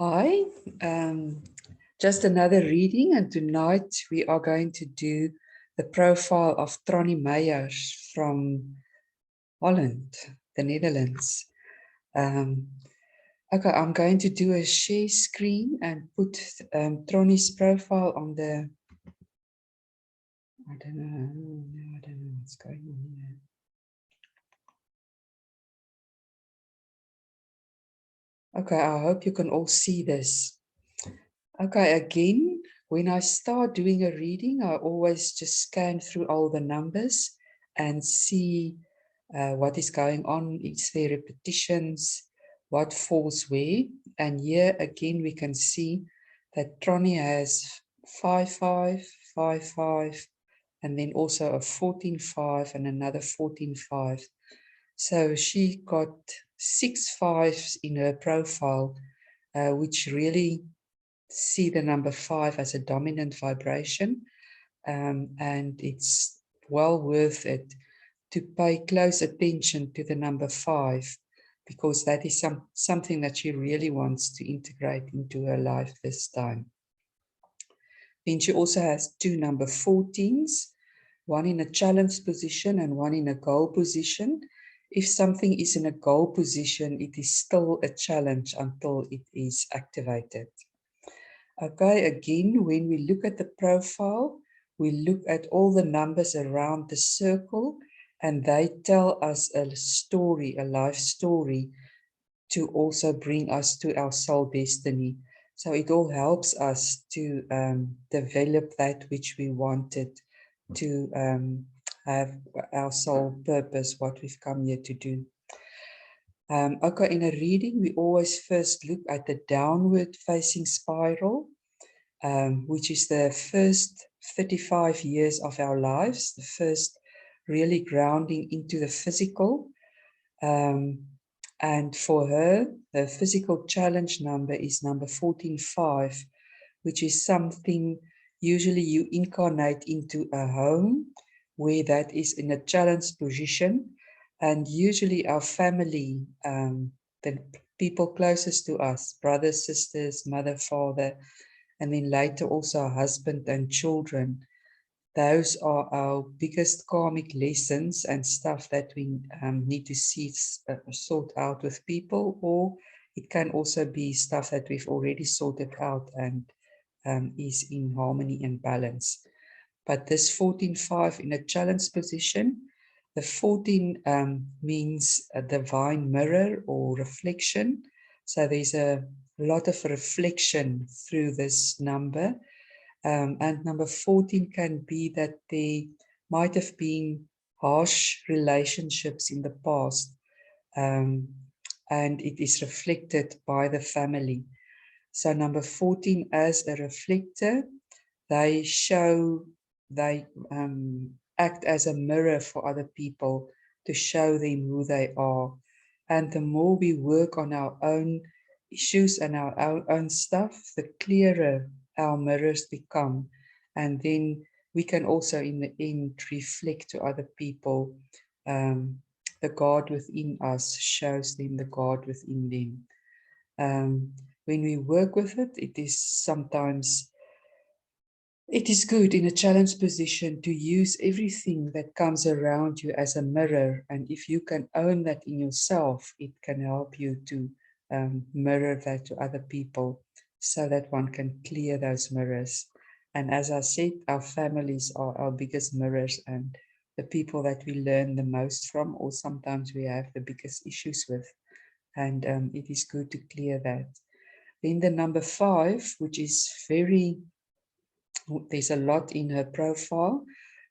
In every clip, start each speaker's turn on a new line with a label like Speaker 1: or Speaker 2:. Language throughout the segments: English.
Speaker 1: Hi, just another reading, and tonight we are going to do the profile of Tronny from Holland, the Netherlands. Okay, I'm going to do a share screen and put Tronny's profile on the, I don't know what's going on here. Okay, I hope you can all see this. Okay, again, when I start doing a reading, I always just scan through all the numbers and see what is going on. Is there repetitions? What falls where? And here again, we can see that Tronny has 5555, and then also a 145 and another 145. So she got 6 5s in her profile, which really see the number 5 as a dominant vibration, and it's well worth it to pay close attention to the number 5, because that is something that she really wants to integrate into her life this time. Then she also has 2 number 14s, one in a challenge position and one in a goal position. If something is in a goal position, it is still a challenge until it is activated. Okay, again, when we look at the profile, we look at all the numbers around the circle, and they tell us a story, a life story, to also bring us to our soul destiny. So it all helps us to develop that which we wanted to have, our soul purpose, what we've come here to do. Okay, in a reading, we always first look at the downward facing spiral, which is the first 35 years of our lives, the first really grounding into the physical. And for her, the physical challenge number is number 145, which is something usually you incarnate into a home where that is in a challenge position. And usually our family, the people closest to us, brothers, sisters, mother, father, and then later also our husband and children. Those are our biggest karmic lessons and stuff that we need to see sort out with people, or it can also be stuff that we've already sorted out and is in harmony and balance. But this 14-5 in a challenge position, the 14 means a divine mirror or reflection. So there's a lot of reflection through this number. And number 14 can be that there might have been harsh relationships in the past, and it is reflected by the family. So number 14 as a reflector, they act as a mirror for other people to show them who they are. And the more we work on our own issues and our own stuff, the clearer our mirrors become. And then we can also in the end reflect to other people. The God within us shows them the God within them. When we work with it, it is sometimes, it is good in a challenge position to use everything that comes around you as a mirror. And if you can own that in yourself, it can help you to mirror that to other people so that one can clear those mirrors. And as I said, our families are our biggest mirrors and the people that we learn the most from, or sometimes we have the biggest issues with. And it is good to clear that. Then the number 5, which is there's a lot in her profile.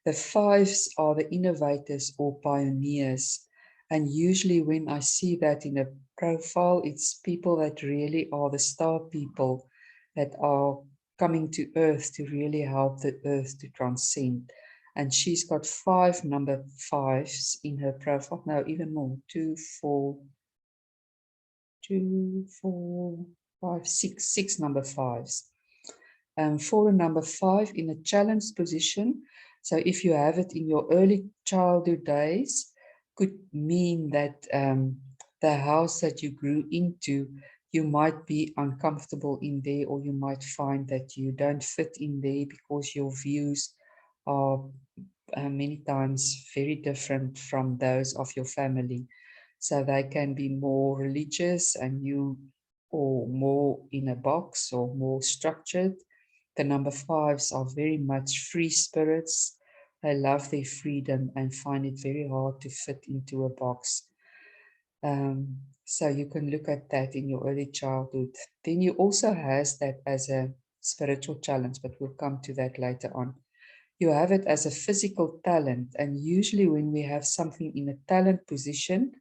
Speaker 1: The 5s are the innovators or pioneers. And usually when I see that in a profile, it's people that really are the star people that are coming to earth to really help the earth to transcend. And she's got 5 number 5s in her profile. No, even more. 2, 4, 5, 6 number 5s. For a number 5 in a challenge position. So if you have it in your early childhood days, could mean that the house that you grew into, you might be uncomfortable in there, or you might find that you don't fit in there because your views are many times very different from those of your family. So they can be more religious and you, or more in a box or more structured. The number fives are very much free spirits. They love their freedom and find it very hard to fit into a box. So you can look at that in your early childhood. Then you also has that as a spiritual challenge, but we'll come to that later on. You have it as a physical talent, and usually when we have something in a talent position,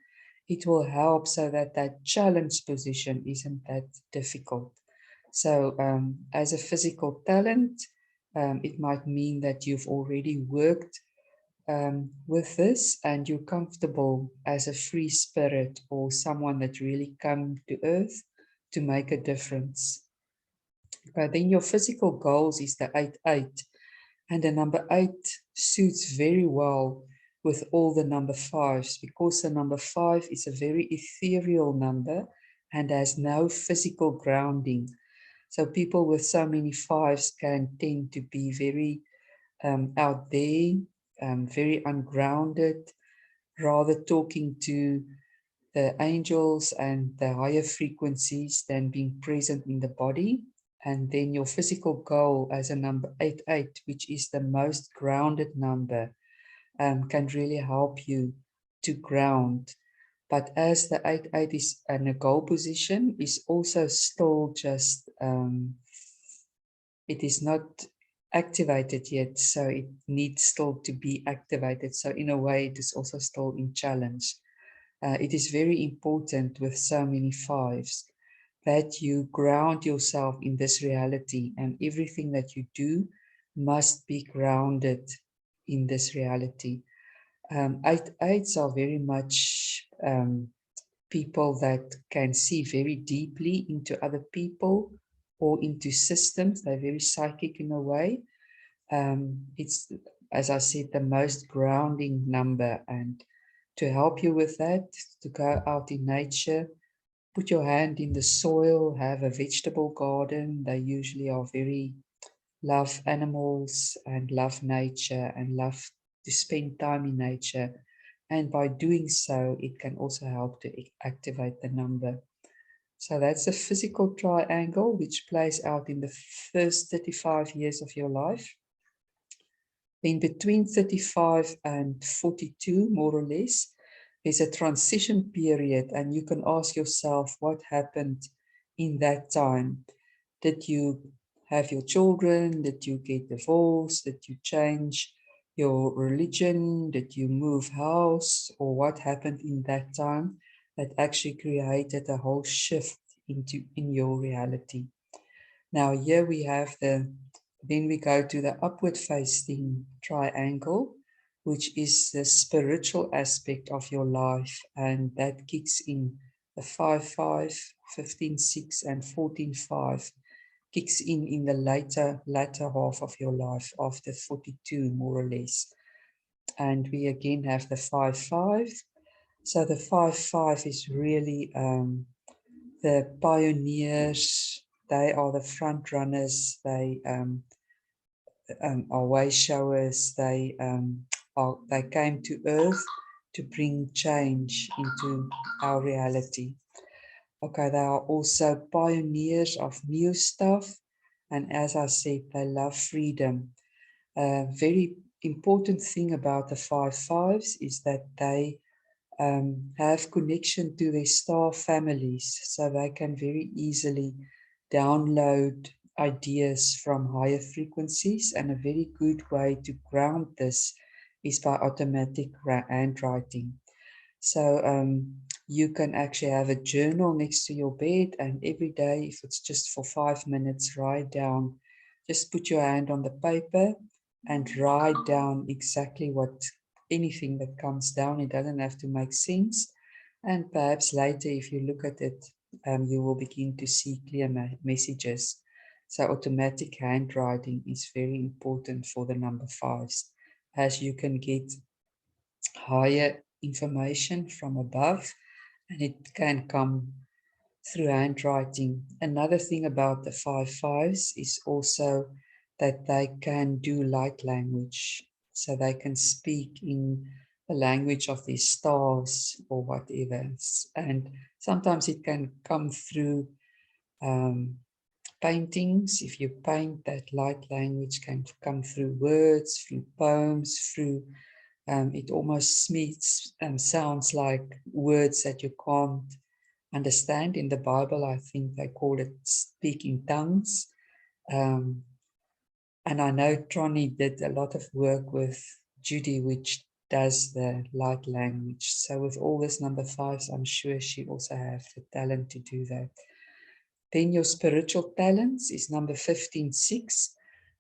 Speaker 1: it will help so that that challenge position isn't that difficult. So as a physical talent, it might mean that you've already worked with this and you're comfortable as a free spirit or someone that really come to earth to make a difference. But then your physical goals is the 8-8, and the number 8 suits very well with all the number 5s, because the number 5 is a very ethereal number and has no physical grounding. So people with so many 5s can tend to be very out there, very ungrounded, rather talking to the angels and the higher frequencies than being present in the body. And then your physical goal as a number 8-8, which is the most grounded number, can really help you to ground. But as the 8-8 is in a goal position, is also still just, it is not activated yet, so it needs still to be activated. So in a way, it is also still in challenge. It is very important with so many 5s that you ground yourself in this reality, and everything that you do must be grounded in this reality. 8-8s are very much people that can see very deeply into other people or into systems. They're very psychic in a way. It's, as I said, the most grounding number. And to help you with that, to go out in nature, put your hand in the soil, have a vegetable garden. They usually are very love animals and love nature and love to spend time in nature. And by doing so, it can also help to activate the number. So that's a physical triangle which plays out in the first 35 years of your life. Then between 35 and 42, more or less, there's a transition period, and you can ask yourself what happened in that time. Did you have your children? Did you get divorced? Did you change your religion? Did you move house? Or what happened in that time that actually created a whole shift in your reality? Now here we have then we go to the upward facing triangle, which is the spiritual aspect of your life, and that kicks in the 5-5, 15-6, and 14-5, kicks in the latter half of your life after 42, more or less. And we again have the 5-5. So the 5-5 is really the pioneers. They are the front runners. They are way showers. They came to earth to bring change into our reality. Okay, they are also pioneers of new stuff. And as I said, they love freedom. A very important thing about the 5-5s is that they have connection to their star families, so they can very easily download ideas from higher frequencies. And a very good way to ground this is by automatic handwriting. So you can actually have a journal next to your bed, and every day, if it's just for 5 minutes, write down, just put your hand on the paper and write down exactly anything that comes down. It doesn't have to make sense. And perhaps later, if you look at it, you will begin to see clear messages. So automatic handwriting is very important for the number 5s, as you can get higher information from above, and it can come through handwriting. Another thing about the 5/5s is also that they can do light language. So they can speak in the language of the stars or whatever. And sometimes it can come through um, paintings. If you paint, that light language can come through words, through poems, through it almost sounds like words that you can't understand. In the Bible, I think they call it speaking tongues. Um, and I know Tronny did a lot of work with Judy, which does the light language. So with all this number 5s, I'm sure she also has the talent to do that. Then your spiritual talents is number 15/6.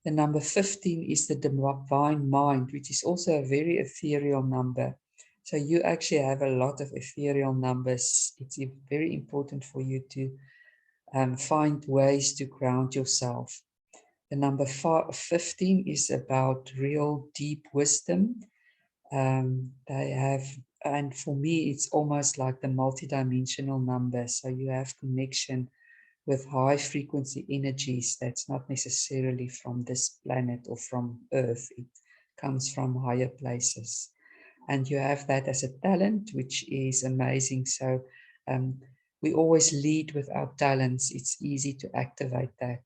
Speaker 1: The number 15 is the divine mind, which is also a very ethereal number. So you actually have a lot of ethereal numbers. It's very important for you to find ways to ground yourself. The number 15 is about real deep wisdom. They have, and for me, it's almost like the multidimensional number. So you have connection with high frequency energies that's not necessarily from this planet or from Earth. It comes from higher places. And you have that as a talent, which is amazing. So we always lead with our talents. It's easy to activate that.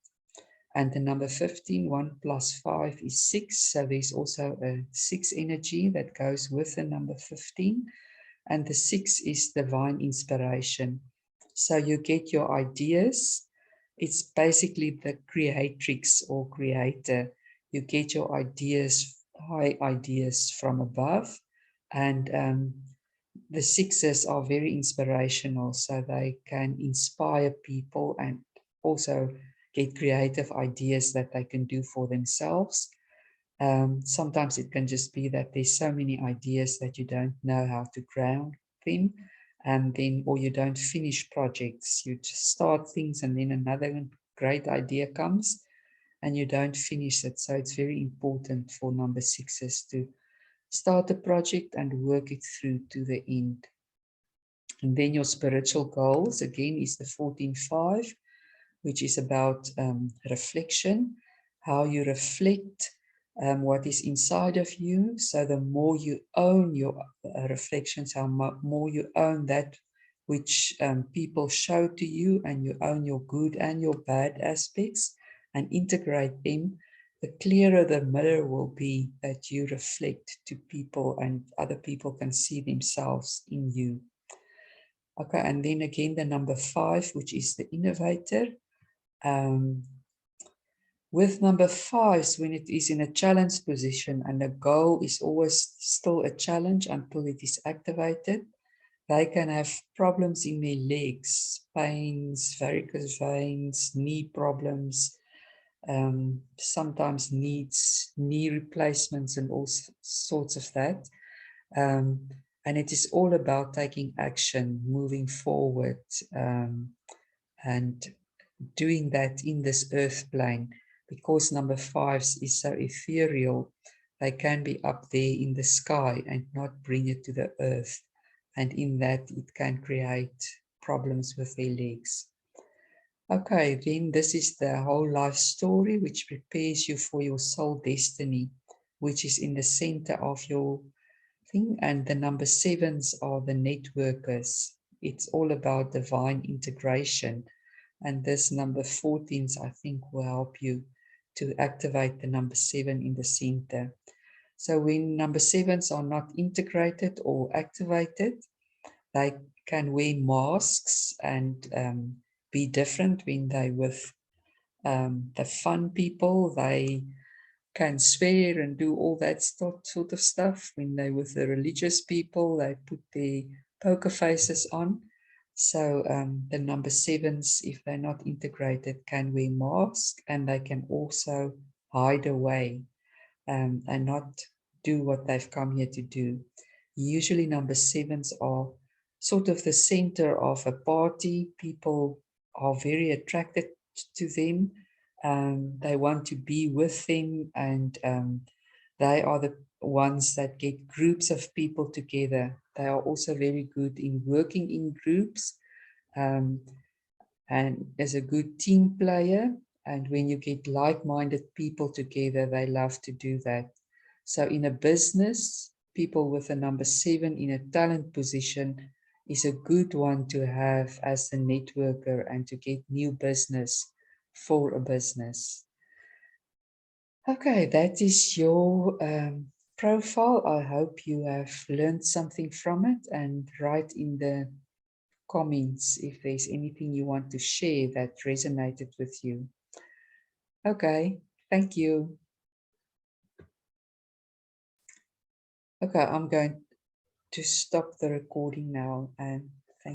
Speaker 1: And the number 15, 1 plus 5 is 6. So there's also a 6 energy that goes with the number 15. And the 6 is divine inspiration. So you get your ideas. It's basically the creatrix or creator. You get your ideas, high ideas from above. And the 6s are very inspirational. So they can inspire people and also get creative ideas that they can do for themselves. Sometimes it can just be that there's so many ideas that you don't know how to ground them, and then, or you don't finish projects. You just start things and then another great idea comes and you don't finish it. So it's very important for number 6s to start a project and work it through to the end. And then your spiritual goals, again, is the 14/5, which is about reflection, how you reflect what is inside of you. So the more you own your reflections, how more you own that which people show to you, and you own your good and your bad aspects and integrate them, the clearer the mirror will be that you reflect to people, and other people can see themselves in you. Okay, and then again, the number 5, which is the innovator. With number 5s, when it is in a challenge position and the goal is always still a challenge until it is activated, they can have problems in their legs, pains, varicose veins, knee problems, sometimes needs knee replacements and all sorts of that. And it is all about taking action, moving forward, and doing that in this earth plane. Because number 5s is so ethereal, they can be up there in the sky and not bring it to the earth. And in that, it can create problems with their legs. Okay, then this is the whole life story, which prepares you for your soul destiny, which is in the center of your thing. And the number 7s are the networkers. It's all about divine integration. And this number 14s, I think, will help you to activate the number 7 in the center. So when number 7s are not integrated or activated, they can wear masks and be different when they with the fun people. They can swear and do all that sort of stuff. When they with the religious people, they put their poker faces on. So the number 7s, if they're not integrated, can wear masks, and they can also hide away and not do what they've come here to do. Usually number 7s are sort of the center of a party. People are very attracted to them. They want to be with them, and they are the ones that get groups of people together. They are also very good in working in groups. Um, and is a good team player. And when you get like-minded people together, they love to do that. So in a business, people with a number 7 in a talent position is a good one to have as a networker and to get new business for a business. Okay, that is your profile. I hope you have learned something from it, and write in the comments if there's anything you want to share that resonated with you. Okay, thank you. Okay, I'm going to stop the recording now and